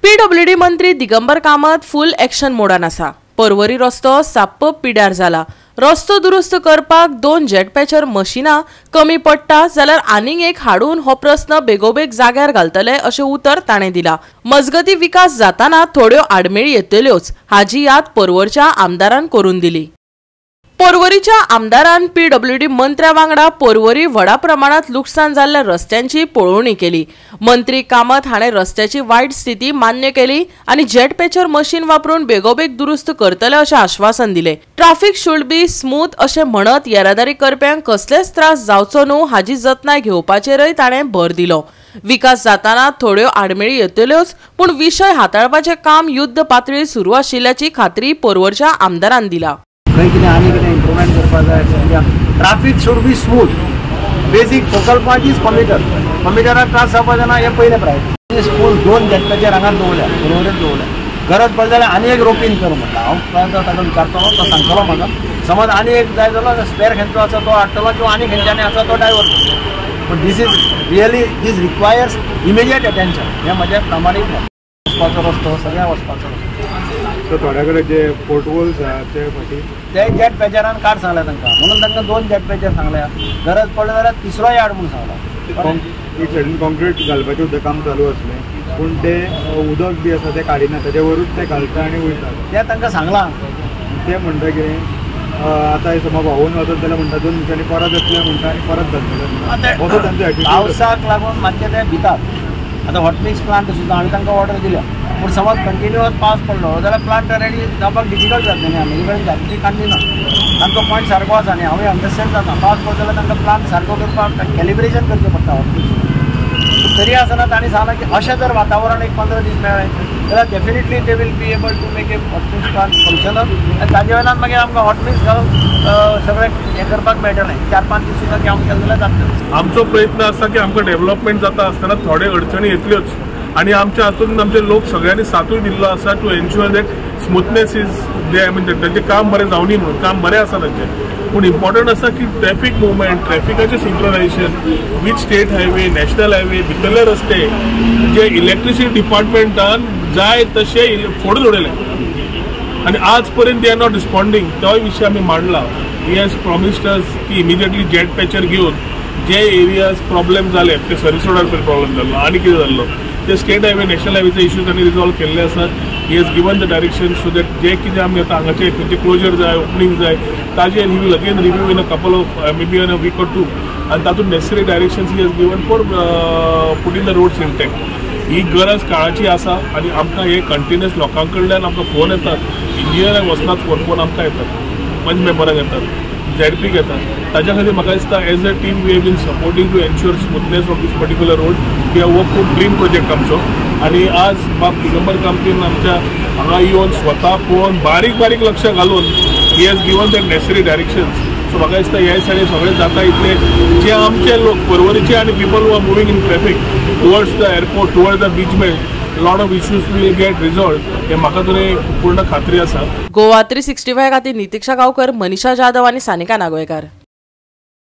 PWD मंत्री दिगंबर कामत फुल action मोडान आसा। पर्वरी रस्तो साप्प पिड्यार जाला। रस्तो दुरुस्त करपाक 2 जेटपॅचर मशीनां कमी पडटा जाल्यार आनीक एक हाडून हो प्रश्न बेगोबेग जाग्यार घालतले अशें उतर ताणें दिलां। मजगती विकास जाताना थोड्यो आडमेळी येतल्योच हाजी याद पर्वरच्या आमदारान करून दिली। पर्वरीच्या आमदारान पीडब्ल्यूडी मंत्र्या वांगडा पर्वरी व्हडा प्रमाणात लुकसाण जाल्ल्या रस्त्यांची पळोवणी केली। मंत्री कामत हाणें रस्त्याची वायट स्थिती मान्य केली आनी जेटपॅचर मशीन वापरून बेगोबेग दुरुस्त करतले अशें आश्वासन दिलें। ट्रॅफिक शूड बी स्मूथ अशें म्हणत येरादारी करप्यांक कसलेच त्रास जावचो न्हू हाजी जतनाय घेवपाचेरय ताणें भर दिलो। विकास जाताना थोड्यो आडमेळी येतल्योच पूण विशय हाताळपाचें काम युद्ध पातळीर सुरू आशिल्ल्याची खात्री पर्वरच्या आमदारान दिला। इम्प्रूवमेंट करपा जाय। Traffic should be smooth. Basic focal point is कम्युटराक त्रास जावपा जायना हे पयलें प्रायोरिटी। स्कूल 2 जेटपॅचर हांगाच दवरल्या पर्वरीत दवरल्या। गरज पडली जाल्यार आनी एक रोपीन कर म्हणटा। हांव ताका विचारतलो तो सांगतलो म्हाका। समज आनी एक जाय जाल्यार स्पेर खंयचो आसा तो हाडटलो किंवा आनी खंयच्यानी आसा तो डायवर्ट करतलो। But this is really this requires immediate attention. हें म्हजें प्रामाणीक मत। वचपाचो रस्तो सगळ्या वचपाचो रस्तो। सो थोड्या कडेन जे पोर्टहोल्स आहा ते फाटी ते जेटपॅचरान काड सांगल्या तांकां म्हणून तांकां 2 जेटपॅचर सांगल्या। गरज पडली जाल्यार तिसरोय हाड म्हणून सांगला। एक सायडीन कॉन्क्रीट घालपाचें उदक काम चालू आसलें पूण ते उदक बी आसा तें काडिना ताचे वरूच ते घालता आनी वयता तें तांकां सांगलां। ते म्हणटा कितें आतां समज व्हांवून वचत जाल्यार म्हणटा 2 दिसांनी परत येतले म्हणटा आनी परत घालतले असो तांचो एटिट्यूड। पावसाक लागून मातशें ते भितात। आतां हॉट मिक्स प्लांट सुद्दां हांवें तांकां ऑर्डर दिल्या पूण समज कंटिन्युअस पावस पडलो जाल्यार प्लांट रेडी जावपाक डिफिकल्ट जातलें न्ही। आमी कडेन जाती काडली ना। तांचो पॉयंट सारको आसा न्ही। हांवें अंडरस्टँड जाता पावस पडलो जाल्यार तांकां प्लांट सारको करपाक कॅलिब्रेशन करचें पडटा हॉट मिक्स। तरी आसतना तांणी सांगलां की अशें जर वातावरण एक 15 दीस मेळ्ळें जाल्यार definitely they will be able to make a hot mix plant functional आनी ताजे वयल्यान मागीर आमकां हॉट मिक्स घालून सगळें हें करपाक मेळटलें। 4-5 दीस सुद्दां काम केलें जाल्यार जातलें। आमचो प्रयत्न आसा की आमकां डेव्हलपमेंट जाता आसतना थोडे अडचणी येतल्योच आणि आमच्या हातून आमचे लोक सगळ्यांनी साथूय दिल्लो आसा to ensure that smoothness is there म्हणजे तांचें काम बरें जावनी म्हणून काम बरें आसा तांचें। पूण इम्पॉर्टंट आसा की ट्रॅफिक मुवमेंट ट्रॅफिकाचें synchronization with state highway national highway भितरले रस्ते जे इलेक्ट्रिसिटी डिपार्टमेंटान जाय तशे फोडून उडयले आनी आज पर्यंत दे आर नॉट रिस्पॉन्डिंग। तोय विशय आमी मांडला। ही हॅज प्रॉमिस्ड अस की इमिजिएटली जेट पॅचर घेवन जे एरियाज प्रॉब्लेम जाले ते सर्विस रोडार प्रॉब्लेम जाल्लो आनी कितें जाल्लो ते स्टेट हायवे नॅशनल हायवेचे इश्यूज आनी रिजॉल्व केल्ले आसात। ही has given the direction so that जे कितें आमी आतां हांगाचे खंयचे क्लोजर जाय ओपनिंग जाय ताजेर he will again review in a couple of maybe in a week or 2 आनी तातूंत necessary directions he has given for putting the roads intact. ही गरज काळाची आसा आनी आमकां हे कंटिन्युअस लोकां कडल्यान आमकां फोन येतात। इंजिनियरांक वचनात फोन आमकां येतात पंच मेंबरांक येतात झॅडपीक येतात। ताच्या खातीर म्हाका दिसता as a team we have been supporting to ensure smoothness of this particular road. We have work for dream project आमचो आनी आज बाब दिगंबर कामतीन आमच्या हांगा येवन स्वता पळोवन बारीक बारीक लक्ष घालून ही has given that necessary directions. So म्हाका दिसता ह्या दिसांनी सगळें जाता इतले जे आमचे लोक पर्वरीचे आनी people who are moving in traffic towards the airport towards the beach belt lot of issues will get resolve हे म्हाका तरी पूर्ण खात्री आसा। गोवा 365 खातीर नितीक्षा गांवकर, मनीषा जाधव आनी सानिका नागवेकर।